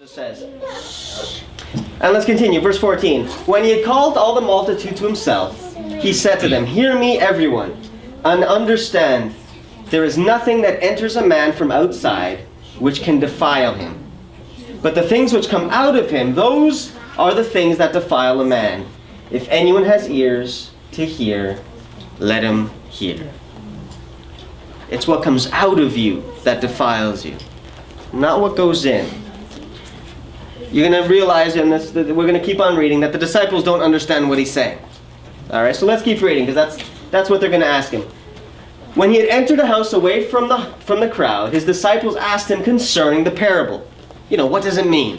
It says. And let's continue, verse 14. When he had called all the multitude to himself, he said to them, "Hear me, everyone, and understand. There is nothing that enters a man from outside which can defile him. But the things which come out of him, those are the things that defile a man. If anyone has ears to hear, let him hear." It's what comes out of you that defiles you, not what goes in. You're going to realize, and we're going to keep on reading, that the disciples don't understand what he's saying. All right, so let's keep reading, because that's what they're going to ask him. When he had entered a house away from the crowd, his disciples asked him concerning the parable. What does it mean?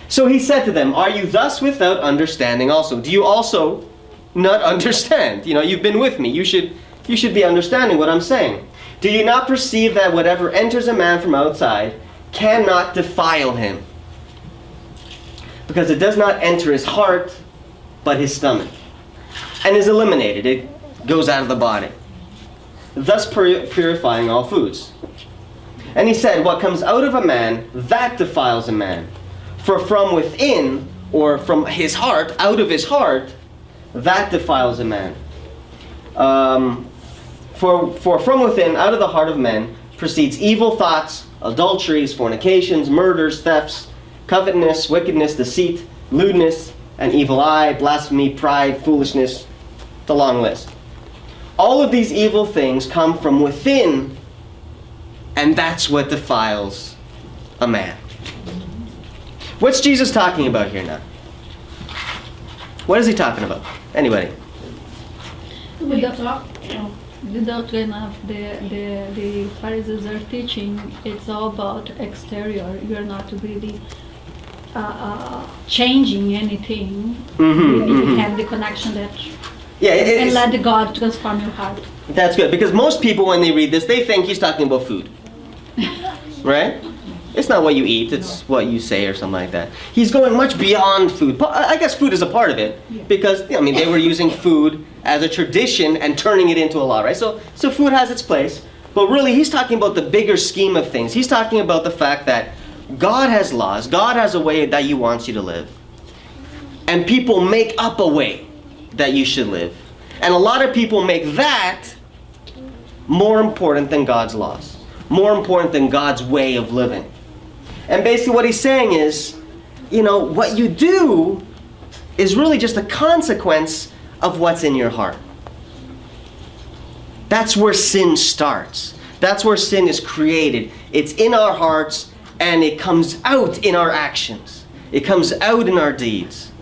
So he said to them, "Are you thus without understanding also? Do you also not understand? You've been with me. You should be understanding what I'm saying. Do you not perceive that whatever enters a man from outside cannot defile him? Because it does not enter his heart, but his stomach, and is eliminated." It goes out of the body, thus purifying all foods. And he said, "What comes out of a man, that defiles a man. For from within, or from his heart, out of his heart, that defiles a man. For from within, out of the heart of men, proceeds evil thoughts, adulteries, fornications, murders, thefts, covetousness, wickedness, deceit, lewdness, an evil eye, blasphemy, pride, foolishness," the long list. "All of these evil things come from within, and that's what defiles a man." What's Jesus talking about here now? What is he talking about? Anybody? The doctrine of the Pharisees are teaching, it's all about exterior. You're not really changing anything. You have the connection that and let the God transform your heart. That's good, because most people, when they read this, they think he's talking about food. Right? It's not what you eat, it's what you say or something like that. He's going much beyond food. I guess food is a part of it, because they were using food as a tradition and turning it into a law, right? So food has its place, but really he's talking about the bigger scheme of things. He's talking about the fact that God has laws, God has a way that he wants you to live, and people make up a way that you should live. And a lot of people make that more important than God's laws, more important than God's way of living. And basically what he's saying is, what you do is really just a consequence of what's in your heart. That's where sin starts. That's where sin is created. It's in our hearts, and it comes out in our actions. It comes out in our deeds.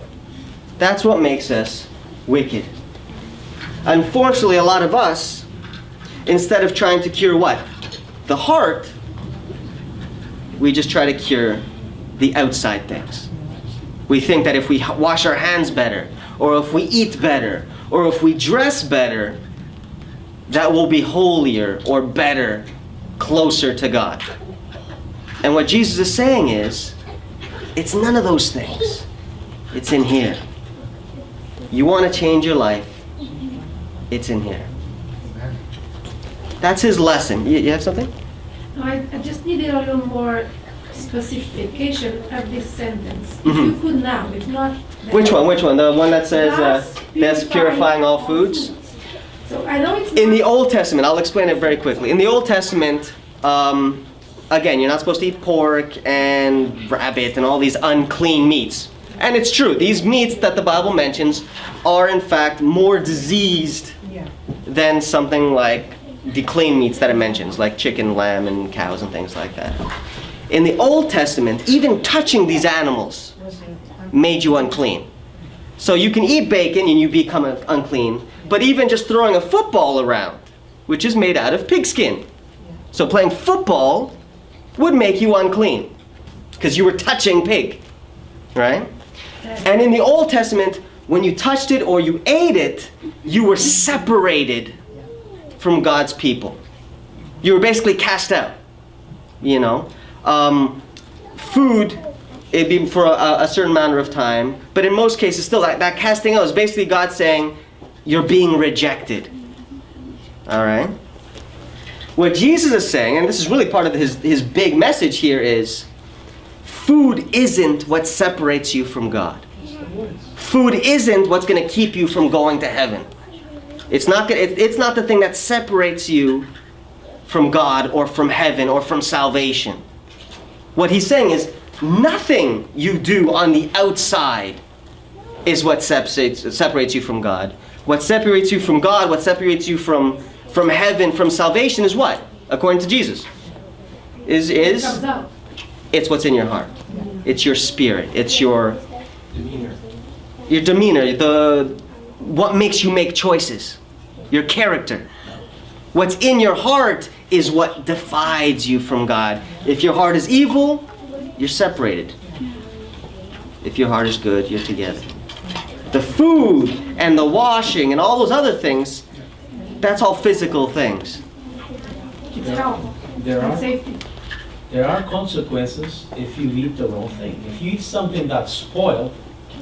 That's what makes us wicked. Unfortunately, a lot of us, instead of trying to cure what? The heart, we just try to cure the outside things. We think that if we wash our hands better, or if we eat better, or if we dress better, that will be holier or better, closer to God. And what Jesus is saying is, it's none of those things. It's in here. You want to change your life, it's in here. That's his lesson. You have something? No, I just needed a little more specification of this sentence. If you could now, if not... Which one? The one that says, that's purifying all foods? So I know it's in the Old Testament, I'll explain it very quickly. In the Old Testament, again, you're not supposed to eat pork and rabbit and all these unclean meats. And it's true, these meats that the Bible mentions are in fact more diseased than something like the clean meats that it mentions, like chicken, lamb, and cows and things like that. In the Old Testament, even touching these animals made you unclean. So you can eat bacon and you become unclean, but even just throwing a football around, which is made out of pigskin. So playing football would make you unclean, because you were touching pig, right? And in the Old Testament, when you touched it or you ate it, you were separated from God's people. You were basically cast out, Food, it'd be for a certain amount of time, but in most cases still, that casting out is basically God saying, you're being rejected. All right? What Jesus is saying, and this is really part of his big message here, is food isn't what separates you from God. Food isn't what's going to keep you from going to heaven. It's not the thing that separates you from God or from heaven or from salvation. What he's saying is nothing you do on the outside is what separates you from God. What separates you from God, what separates you from heaven, from salvation is what? According to Jesus. It comes out. It's what's in your heart. It's your spirit. It's your demeanor, what makes you make choices, your character. What's in your heart is what divides you from God. If your heart is evil, you're separated. If your heart is good, you're together. The food and the washing and all those other things, that's all physical things. It's health and safety. There are consequences if you eat the wrong thing. If you eat something that's spoiled,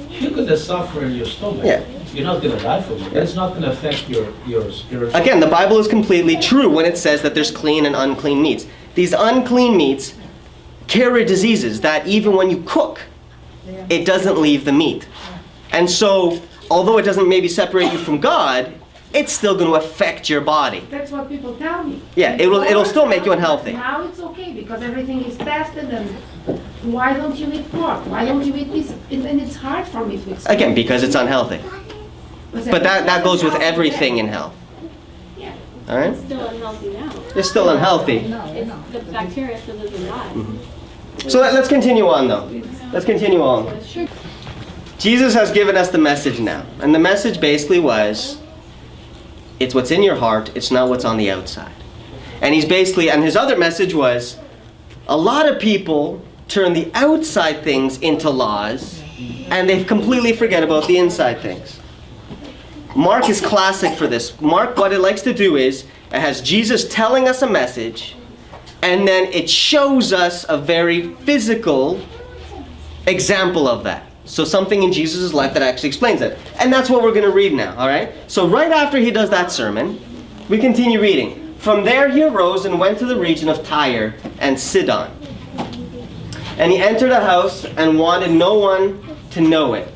you're going to suffer in your stomach. Yeah. You're not going to die from it. It's not going to affect your spiritual. Again, the Bible is completely true when it says that there's clean and unclean meats. These unclean meats carry diseases that even when you cook, it doesn't leave the meat. And so, although it doesn't maybe separate you from God, it's still going to affect your body. That's what people tell me. Yeah, it'll still make you unhealthy. Now it's okay because everything is tested, and why don't you eat pork? Why don't you eat this? And it's hard for me to explain. Again, because it's unhealthy. But that goes with everything in health. Yeah. All right? It's still unhealthy now. It's still unhealthy. It's, the bacteria still doesn't die. So let's continue on, though. Let's continue on. Sure. Jesus has given us the message now. And the message basically was, it's what's in your heart, it's not what's on the outside. And his other message was, a lot of people turn the outside things into laws, and they completely forget about the inside things. Mark is classic for this. Mark, what it likes to do is, it has Jesus telling us a message, and then it shows us a very physical example of that. So something in Jesus' life that actually explains it. And that's what we're going to read now, all right? So right after he does that sermon, we continue reading. From there he arose and went to the region of Tyre and Sidon. And he entered a house and wanted no one to know it.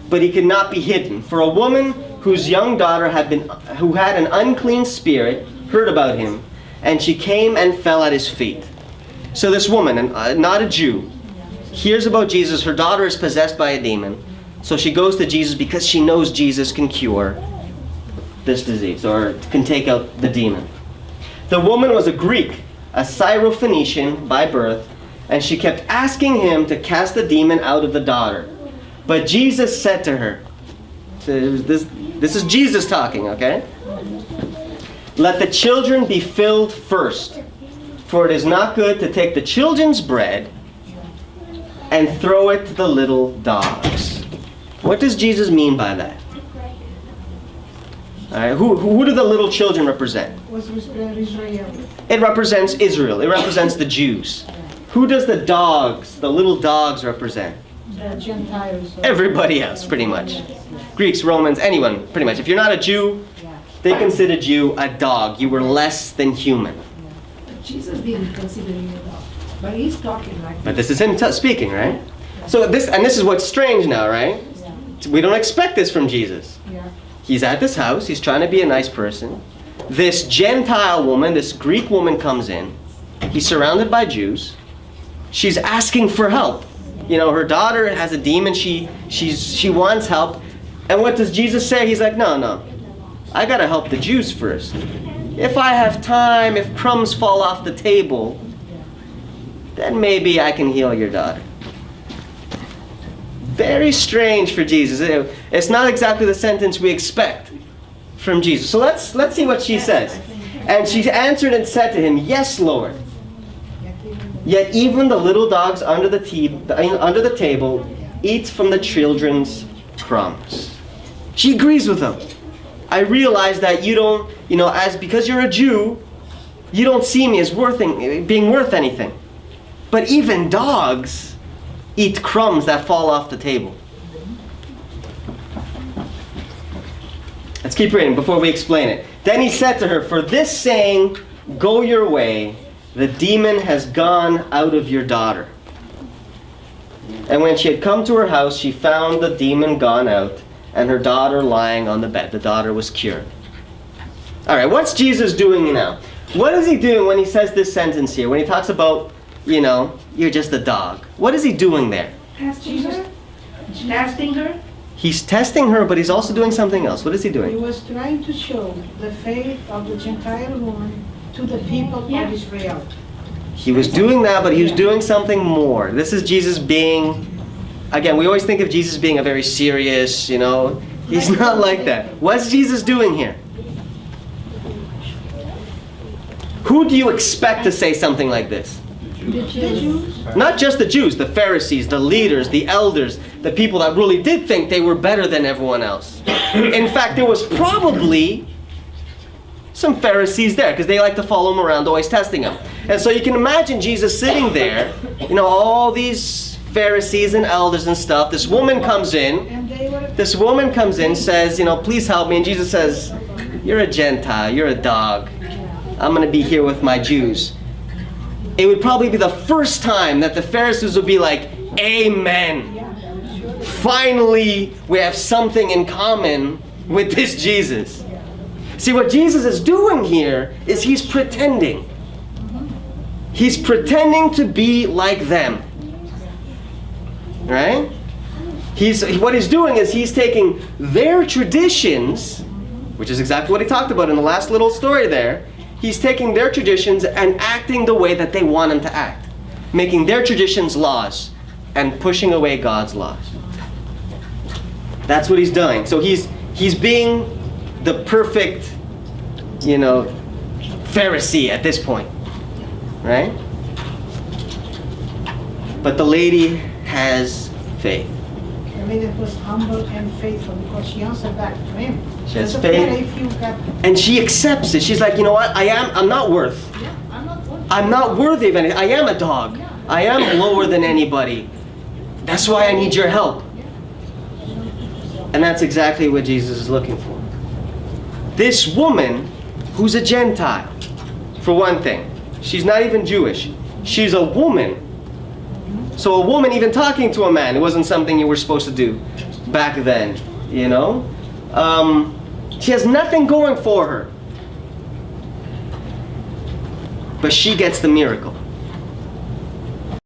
But he could not be hidden. For a woman whose young daughter who had an unclean spirit heard about him, and she came and fell at his feet. So this woman, not a Jew, hears about Jesus. Her daughter is possessed by a demon. So she goes to Jesus because she knows Jesus can cure this disease or can take out the demon. The woman was a Greek, a Syrophoenician by birth, and she kept asking him to cast the demon out of the daughter. But Jesus said to her, so this is Jesus talking, okay? Let the children be filled first, for it is not good to take the children's bread and throw it to the little dogs. What does Jesus mean by that? All right, who do the little children represent? It represents Israel. It represents the Jews. Who does the little dogs represent? The Gentiles. Everybody else, pretty much. Greeks, Romans, anyone, pretty much. If you're not a Jew, they considered you a dog. You were less than human. Jesus didn't consider you a dog, but he's talking like But this is him speaking, right? So this is what's strange now, right? We don't expect this from Jesus. Yeah. He's at this house. He's trying to be a nice person. This Gentile woman, this Greek woman comes in. He's surrounded by Jews. She's asking for help. You know, her daughter has a demon. She wants help. And what does Jesus say? He's like, no. I got to help the Jews first. If I have time, if crumbs fall off the table, then maybe I can heal your daughter. Very strange for Jesus. It's not exactly the sentence we expect from Jesus. So let's see what she says. And she answered and said to him, "Yes, Lord. Yet even the little dogs under the table eat from the children's crumbs." She agrees with him. I realize that you don't, because you're a Jew, you don't see me as being worth anything. But even dogs eat crumbs that fall off the table. Let's keep reading before we explain it. Then he said to her, "For this saying, go your way, the demon has gone out of your daughter." And when she had come to her house, she found the demon gone out and her daughter lying on the bed. The daughter was cured. All right, what's Jesus doing now? What is he doing when he says this sentence here? When he talks about, you know, you're just a dog. What is he doing there? Testing her? Testing her? He's testing her, but he's also doing something else. What is he He doing? was trying to show the faith of the Gentile woman to the people Yeah. of Israel. He was doing that, but he was doing something more. This is Jesus being, again, we always think of Jesus being a very serious, you know. He's not like that. What's Jesus doing here? Who do you expect to say something like this? The The Jews. Jews, Not just the Jews, the Pharisees, the leaders, the elders, the people that really did think they were better than everyone else. In fact, there was probably some Pharisees there because they like to follow him around, always testing him. And so you can imagine Jesus sitting there, you know, all these Pharisees and elders and stuff. This woman comes in. and they were This woman comes in, says, you know, please help me. And Jesus says, you're a Gentile, you're a dog. I'm going to be here with my Jews. It would probably be the first time that the Pharisees would be like, amen. Finally, we have something in common with this Jesus. See, what Jesus is doing here is he's pretending. He's pretending to be like them. Right? What he's doing is he's taking their traditions, which is exactly what he talked about in the last little story there. He's taking their traditions and acting the way that they want him to act. Making their traditions laws and pushing away God's laws. That's what he's doing. So he's being the perfect, you know, Pharisee at this point. Right? But the lady has faith. the lady was humble and faithful because she answered back to him. She has Doesn't faith. matter if you got, And she accepts it. She's like, you know what? I'm not worth. I'm not worthy of anything. I am a dog. I am lower than anybody. That's why I need your help. And that's exactly what Jesus is looking for. This woman, who's a Gentile, for one thing, she's not even Jewish. She's a woman. So a woman even talking to a man, it wasn't something you were supposed to do back then, you know? She has nothing going for her. But she gets the miracle.